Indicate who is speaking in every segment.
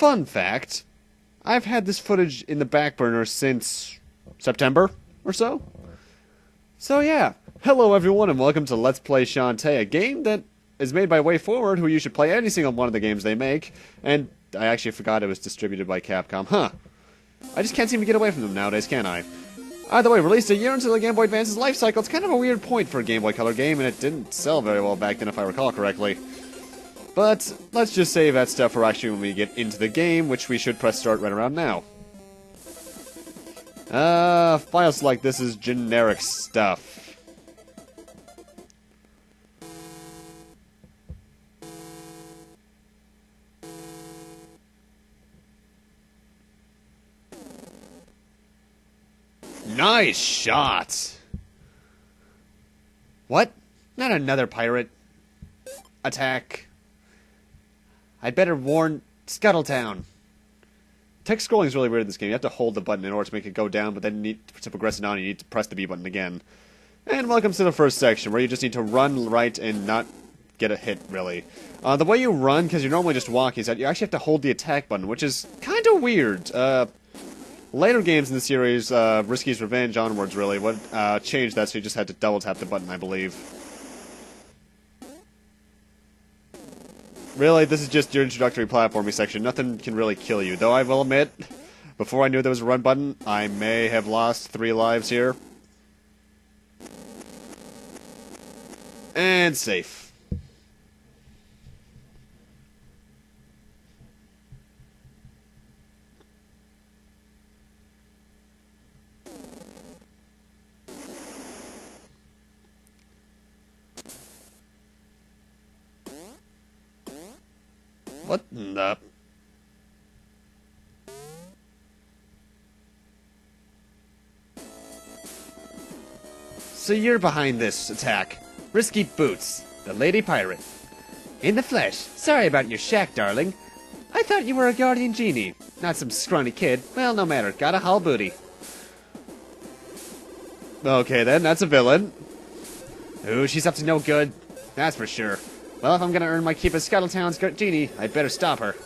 Speaker 1: Fun fact, I've had this footage in the back burner since September or so. So yeah, hello everyone and welcome to Let's Play Shantae, a game that is made by WayForward, who you should play any single one of the games they make, and I actually forgot it was distributed by Capcom. Huh. I just can't seem to get away from them nowadays, can I? Either way, released a year into the Game Boy Advance's life cycle, it's kind of a weird point for a Game Boy Color game, and it didn't sell very well back then if I recall correctly. But let's just save that stuff for actually when we get into the game, which we should press start right around now. Files like this is generic stuff. Nice shot! What? Not another pirate attack. I'd better warn Scuttletown. Text scrolling is really weird in this game. You have to hold the button in order to make it go down, but then to progress it on, you need to press the B button again. And welcome to the first section, where you just need to run right and not get a hit, really. The way you run, because you're normally just walking, is that you actually have to hold the attack button, which is kind of weird. Later games in the series, Risky's Revenge onwards, really, would change that, so you just had to double tap the button, I believe. Really, this is just your introductory platforming section. Nothing can really kill you. Though I will admit, before I knew there was a run button, I may have lost 3 lives here. And safe. What in the... So you're behind this attack. Risky Boots, the lady pirate. In the flesh. Sorry about your shack, darling. I thought you were a guardian genie, not some scrawny kid. Well, no matter. Got a hull booty. Okay then, that's a villain. Ooh, she's up to no good. That's for sure. Well, if I'm gonna earn my keep as Scuttletown's genie, I'd better stop her.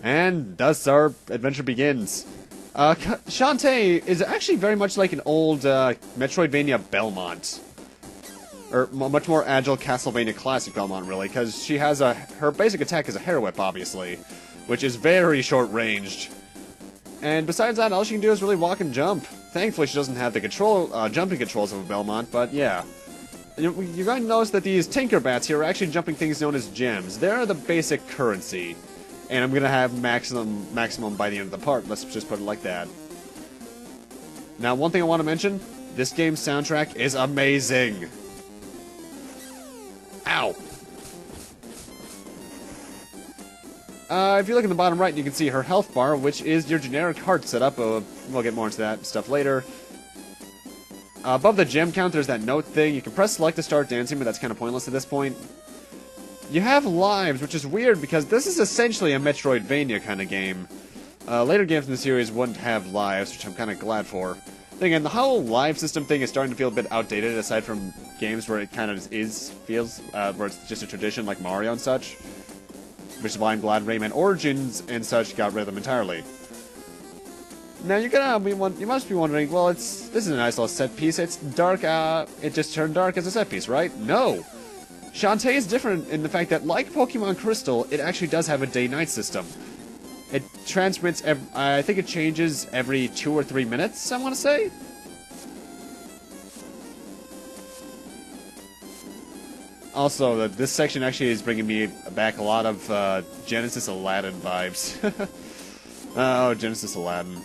Speaker 1: And thus our adventure begins. Shantae is actually very much like an old Metroidvania Belmont. Or much more agile Castlevania Classic Belmont, really, because she has her basic attack is a hair whip, obviously, which is very short-ranged. And besides that, all she can do is really walk and jump. Thankfully, she doesn't have the jumping controls of a Belmont, but yeah. You're going to notice that these Tinkerbats here are actually jumping things known as gems. They're the basic currency. And I'm going to have maximum by the end of the part. Let's just put it like that. Now, one thing I want to mention. This game's soundtrack is amazing. Ow. If you look in the bottom right, you can see her health bar, which is your generic heart setup. We'll get more into that stuff later. Above the gem count, there's that note thing. You can press select to start dancing, but that's kind of pointless at this point. You have lives, which is weird because this is essentially a Metroidvania kind of game. Later games in the series wouldn't have lives, which I'm kind of glad for. Then again, the whole live system thing is starting to feel a bit outdated, aside from games where it kind of feels where it's just a tradition like Mario and such. Which is why I'm glad Rayman Origins and such got rid of them entirely. Now you must be wondering, well, this is a nice little set piece. It's dark. It just turned dark as a set piece, right? No, Shantae is different in the fact that, like Pokemon Crystal, it actually does have a day-night system. It transmits. I think it changes every 2 or 3 minutes. I want to say. Also, this section actually is bringing me back a lot of Genesis Aladdin vibes. Oh, Genesis Aladdin.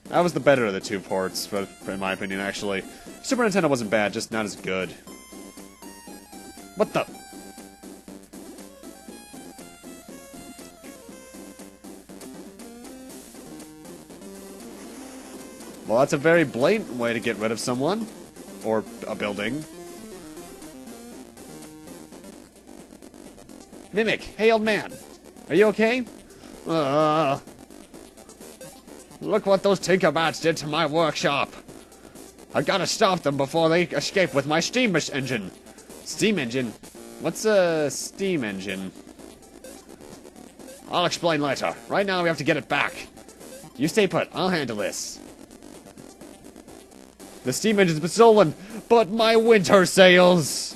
Speaker 1: That was the better of the 2 ports, in my opinion, actually. Super Nintendo wasn't bad, just not as good. What the? Well, that's a very blatant way to get rid of someone. Or a building. Mimic, hey old man. Are you okay? Look what those Tinkerbats did to my workshop. I gotta stop them before they escape with my steam engine. Steam engine? What's a steam engine? I'll explain later. Right now we have to get it back. You stay put. I'll handle this. The steam engine's been stolen, but my winter sails!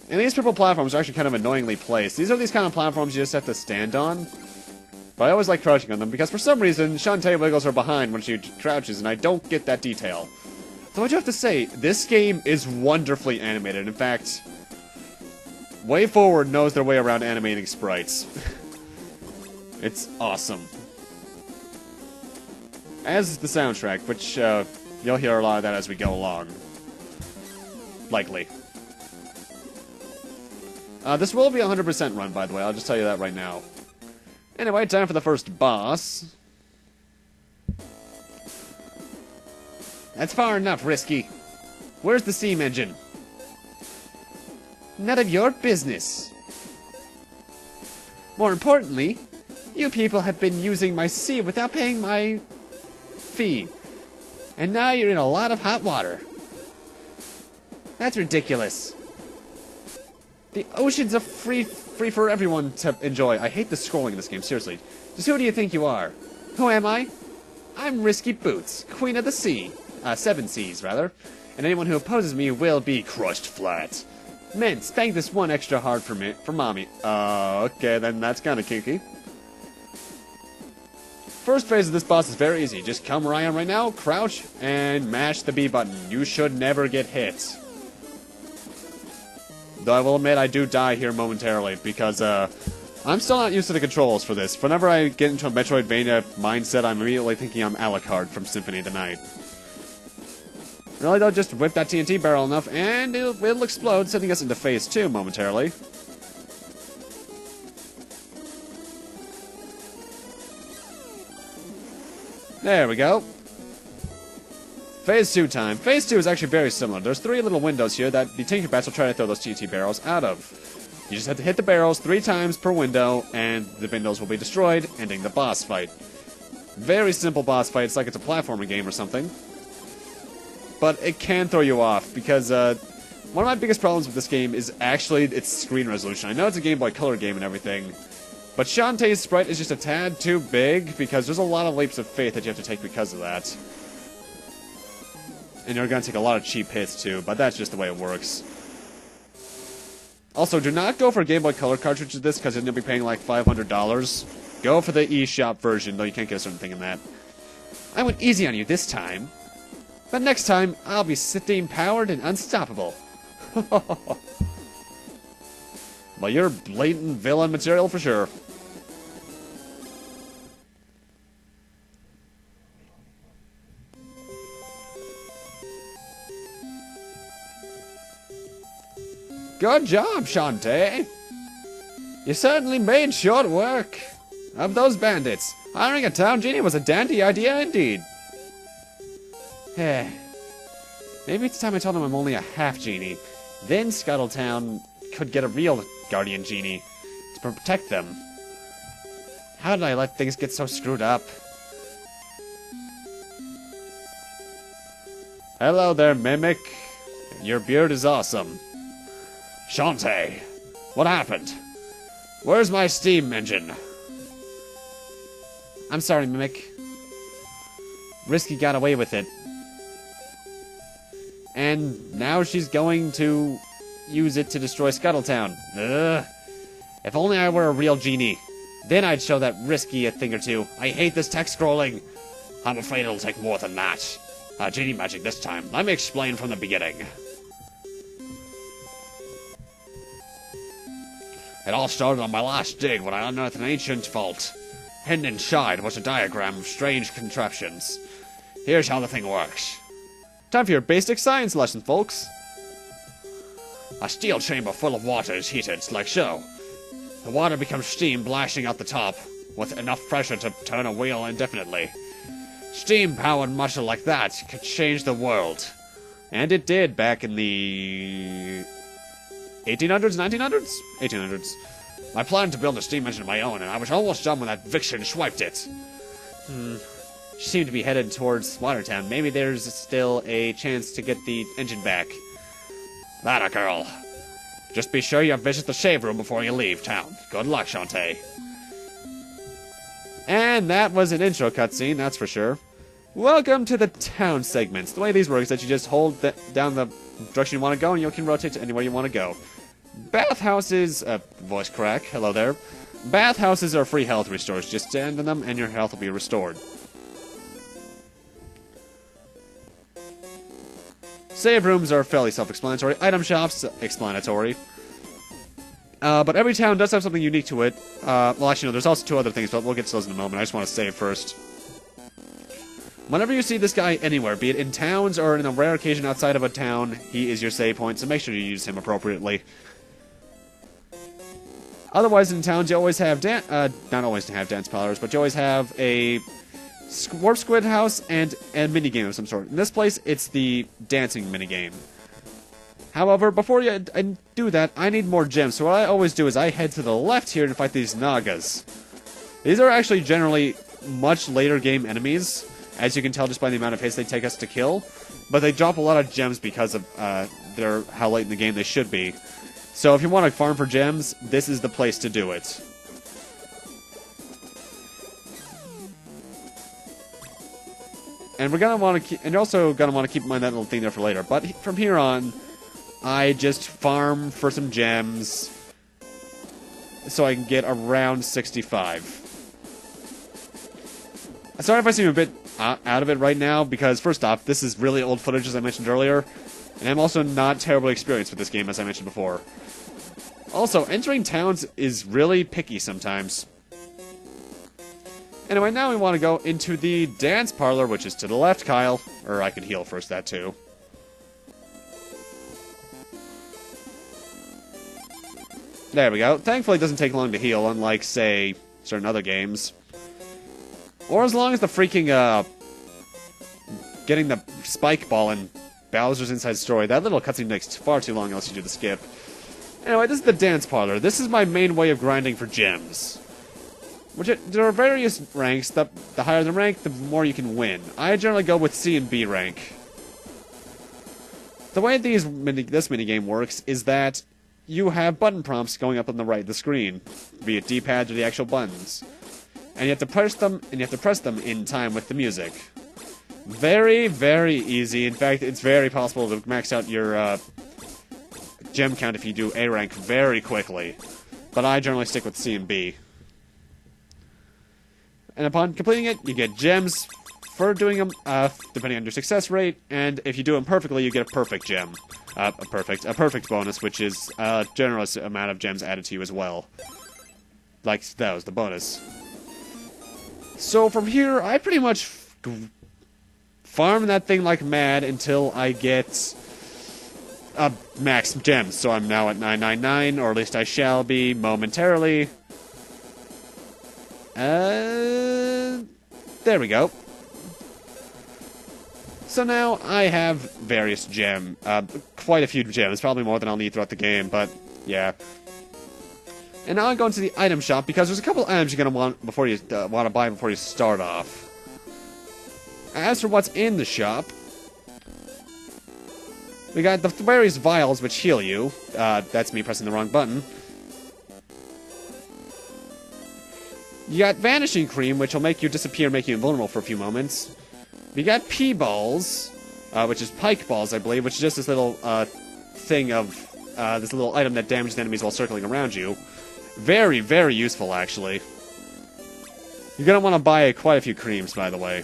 Speaker 1: And these purple platforms are actually kind of annoyingly placed. These are these kind of platforms you just have to stand on. But I always like crouching on them, because for some reason, Shantae wiggles her behind when she crouches, and I don't get that detail. Though I do have to say, this game is wonderfully animated. In fact, Way Forward knows their way around animating sprites. It's awesome. As is the soundtrack, which you'll hear a lot of that as we go along. Likely. This will be a 100% run, by the way. I'll just tell you that right now. Anyway, time for the first boss. That's far enough, Risky. Where's the steam engine? None of your business. More importantly, you people have been using my sea without paying my fee. And now you're in a lot of hot water. That's ridiculous. The oceans are free for everyone to enjoy. I hate the scrolling in this game, seriously. Just who do you think you are? Who am I? I'm Risky Boots, Queen of the Sea. 7 seas, rather. And anyone who opposes me will be crushed flat. Men, spank this one extra hard for mommy. Okay, then that's kinda kinky. First phase of this boss is very easy. Just come where I am right now, crouch, and mash the B button. You should never get hit. Though I will admit I do die here momentarily, because I'm still not used to the controls for this. Whenever I get into a Metroidvania mindset, I'm immediately thinking I'm Alucard from Symphony of the Night. Really though, just whip that TNT barrel enough, and it'll explode, sending us into phase 2 momentarily. There we go. Phase 2 time. Phase 2 is actually very similar. There's 3 little windows here that the Tinkerbats will try to throw those TNT barrels out of. You just have to hit the barrels 3 times per window, and the windows will be destroyed, ending the boss fight. Very simple boss fight. It's like it's a platforming game or something. But it can throw you off, because one of my biggest problems with this game is actually its screen resolution. I know it's a Game Boy Color game and everything, but Shantae's sprite is just a tad too big, because there's a lot of leaps of faith that you have to take because of that. And you're going to take a lot of cheap hits too, but that's just the way it works. Also, do not go for a Game Boy Color cartridge of this, because you'll be paying like $500. Go for the eShop version, though you can't get a certain thing in that. I went easy on you this time. But next time, I'll be steam-powered and unstoppable. Well, you're blatant villain material for sure. Good job, Shantae. You certainly made short work of those bandits. Hiring a town genie was a dandy idea indeed. Maybe it's time I told him I'm only a half-genie. Then Scuttletown could get a real guardian genie to protect them. How did I let things get so screwed up? Hello there, Mimic. Your beard is awesome. Shantae, what happened? Where's my steam engine? I'm sorry, Mimic. Risky got away with it. And now she's going to use it to destroy Scuttletown. Ugh. If only I were a real genie. Then I'd show that Risky a thing or two. I hate this text scrolling. I'm afraid it'll take more than that. Genie magic this time. Let me explain from the beginning. It all started on my last dig when I unearthed an ancient vault. Hidden inside was a diagram of strange contraptions. Here's how the thing works. Time for your basic science lesson, folks. A steel chamber full of water is heated, like so. The water becomes steam blasting out the top, with enough pressure to turn a wheel indefinitely. Steam-powered muscle like that could change the world. And it did back in the 1800s, 1900s? 1800s. I planned to build a steam engine of my own, and I was almost done when that vixen swiped it. She seemed to be headed towards Watertown. Maybe there's still a chance to get the engine back. That a girl. Just be sure you visit the shave room before you leave town. Good luck, Shantae. And that was an intro cutscene, that's for sure. Welcome to the town segments. The way these work is that you just hold down the direction you want to go, and you can rotate to anywhere you want to go. Bathhouses, voice crack, hello there. Bathhouses are free health restores. Just stand in them and your health will be restored. Save rooms are fairly self-explanatory. Item shops, explanatory. But every town does have something unique to it. Well, actually, no, there's also two other things, but we'll get to those in a moment. I just want to save first. Whenever you see this guy anywhere, be it in towns or in a rare occasion outside of a town, he is your save point, so make sure you use him appropriately. Otherwise, in towns, you always have not always have dance parlors, but you always have a warp squid house and a minigame of some sort. In this place, it's the dancing minigame. However, before I do that, I need more gems, so what I always do is I head to the left here to fight these Nagas. These are actually generally much later game enemies, as you can tell just by the amount of hits they take us to kill, but they drop a lot of gems because of how late in the game they should be. So if you want to farm for gems, this is the place to do it. And we're gonna want to, and you're also gonna want to keep in mind that little thing there for later. But from here on, I just farm for some gems, so I can get around 65. Sorry if I seem a bit out of it right now, because first off, this is really old footage, as I mentioned earlier, and I'm also not terribly experienced with this game, as I mentioned before. Also, entering towns is really picky sometimes. Anyway, now we want to go into the dance parlor, which is to the left, Kyle. Or I can heal first, that too. There we go. Thankfully, it doesn't take long to heal, unlike, say, certain other games. Or as long as the freaking, getting the spike ball in Bowser's Inside Story. That little cutscene takes far too long unless you do the skip. Anyway, this is the dance parlor. This is my main way of grinding for gems. There are various ranks. The higher the rank, the more you can win. I generally go with C and B rank. The way this minigame works is that you have button prompts going up on the right of the screen, be it D-pads or the actual buttons. And you have to press them, in time with the music. Very, very easy. In fact, it's very possible to max out your gem count if you do A rank very quickly. But I generally stick with C and B. And upon completing it, you get gems for doing them, depending on your success rate, and if you do them perfectly, you get a perfect gem. A perfect bonus, which is a generous amount of gems added to you as well. Like, that was the bonus. So from here, I pretty much farm that thing like mad until I get max gems. So I'm now at 999, or at least I shall be momentarily. There we go. So now I have various quite a few gems, probably more than I'll need throughout the game, but yeah. And now I go into the item shop because there's a couple items you're gonna want to buy before you start off. As for what's in the shop, we got the various vials which heal you. That's me pressing the wrong button. You got Vanishing Cream, which will make you disappear, make you invulnerable for a few moments. We got P-Balls, which is Pike Balls, I believe, which is just this little thing of this little item that damages enemies while circling around you. Very, very useful, actually. You're gonna want to buy quite a few creams, by the way.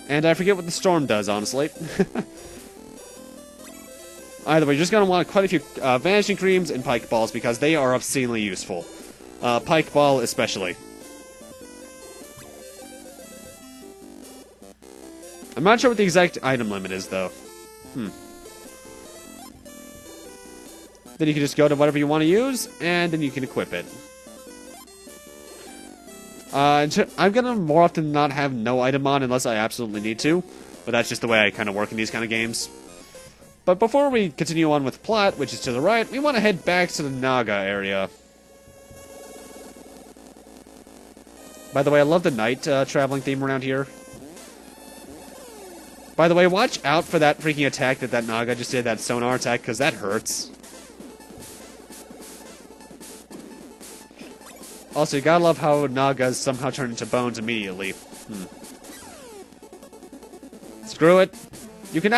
Speaker 1: And I forget what the storm does, honestly. Either way, you're just going to want quite a few Vanishing Creams and Pike Balls, because they are obscenely useful. Pike Ball especially. I'm not sure what the exact item limit is, though. Then you can just go to whatever you want to use, and then you can equip it. I'm going to more often than not have no item on unless I absolutely need to, but that's just the way I kind of work in these kind of games. But before we continue on with the plot, which is to the right, we want to head back to the Naga area. By the way, I love the night traveling theme around here. By the way, watch out for that freaking attack that Naga just did, that sonar attack, because that hurts. Also, you gotta love how Nagas somehow turn into bones immediately. Screw it. You can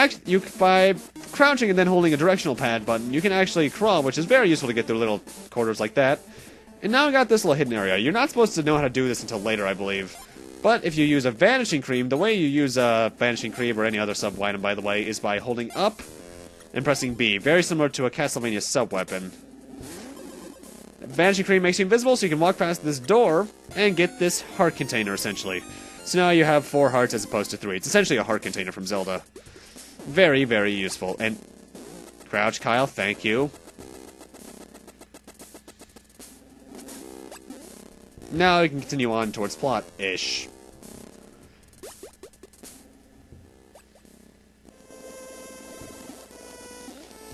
Speaker 1: by crouching and then holding a directional pad button, you can actually crawl, which is very useful to get through little corridors like that. And now we got this little hidden area. You're not supposed to know how to do this until later, I believe. But if you use a Vanishing Cream, the way you use a Vanishing Cream or any other sub-item, by the way, is by holding up and pressing B. Very similar to a Castlevania sub-weapon. Vanishing Cream makes you invisible, so you can walk past this door and get this heart container, essentially. So now you have 4 hearts as opposed to 3. It's essentially a heart container from Zelda. Very, very useful. And crouch, Kyle, thank you. Now we can continue on towards plot-ish.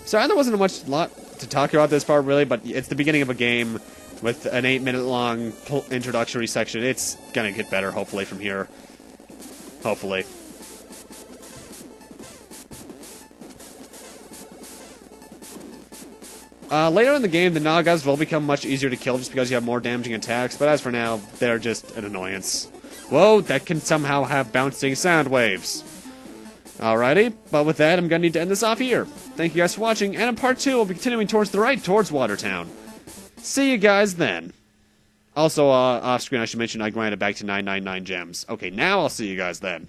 Speaker 1: So there wasn't a lot to talk about this part, really, but it's the beginning of a game with an 8-minute-long introductory section. It's gonna get better, hopefully, from here. Hopefully. Later in the game, the Nagas will become much easier to kill just because you have more damaging attacks, but as for now, they're just an annoyance. Whoa, that can somehow have bouncing sound waves. Alrighty, but with that, I'm gonna need to end this off here. Thank you guys for watching, and in part 2, we'll be continuing towards the right, towards Watertown. See you guys then. Also, off-screen, I should mention I grinded back to 999 gems. Okay, now I'll see you guys then.